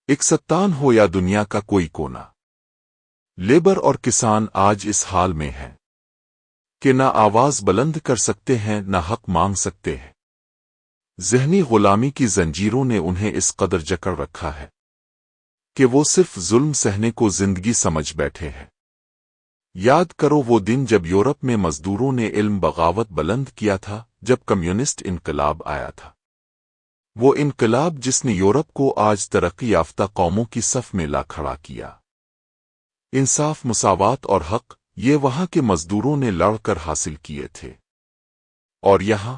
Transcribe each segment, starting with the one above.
اکستان ہو یا دنیا کا کوئی کونا، لیبر اور کسان آج اس حال میں ہیں کہ نہ آواز بلند کر سکتے ہیں نہ حق مانگ سکتے ہیں۔ ذہنی غلامی کی زنجیروں نے انہیں اس قدر جکڑ رکھا ہے کہ وہ صرف ظلم سہنے کو زندگی سمجھ بیٹھے ہیں۔ یاد کرو وہ دن جب یورپ میں مزدوروں نے علم بغاوت بلند کیا تھا، جب کمیونسٹ انقلاب آیا تھا، وہ انقلاب جس نے یورپ کو آج ترقی یافتہ قوموں کی صف میں لا کھڑا کیا۔ انصاف، مساوات اور حق، یہ وہاں کے مزدوروں نے لڑ کر حاصل کیے تھے۔ اور یہاں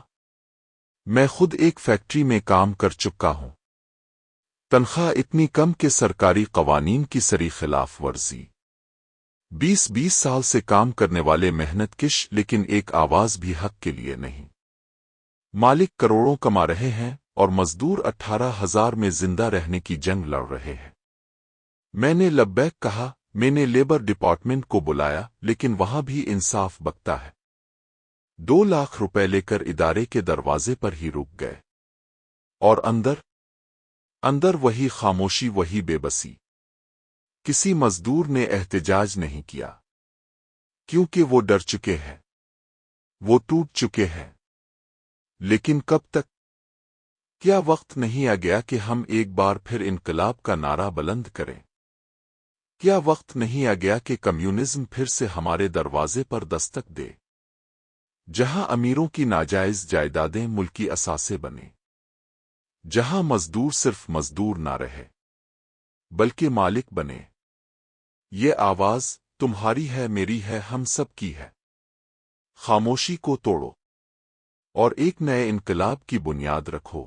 میں خود ایک فیکٹری میں کام کر چکا ہوں، تنخواہ اتنی کم کہ سرکاری قوانین کی سری خلاف ورزی، 20 سال سے کام کرنے والے محنت کش، لیکن ایک آواز بھی حق کے لیے نہیں۔ مالک کروڑوں کما رہے ہیں اور مزدور 18,000 میں زندہ رہنے کی جنگ لڑ رہے ہیں۔ میں نے لبیک کہا، میں نے لیبر ڈپارٹمنٹ کو بلایا، لیکن وہاں بھی انصاف بکتا ہے۔ 2 لاکھ روپے لے کر ادارے کے دروازے پر ہی رک گئے، اور اندر وہی خاموشی، وہی بے بسی۔ کسی مزدور نے احتجاج نہیں کیا، کیونکہ وہ ڈر چکے ہیں، وہ ٹوٹ چکے ہیں۔ لیکن کب تک؟ کیا وقت نہیں آ گیا کہ ہم ایک بار پھر انقلاب کا نعرہ بلند کریں؟ کیا وقت نہیں آ گیا کہ کمیونزم پھر سے ہمارے دروازے پر دستک دے، جہاں امیروں کی ناجائز جائیدادیں ملکی اثاثے بنے، جہاں مزدور صرف مزدور نہ رہے بلکہ مالک بنے؟ یہ آواز تمہاری ہے، میری ہے، ہم سب کی ہے۔ خاموشی کو توڑو اور ایک نئے انقلاب کی بنیاد رکھو۔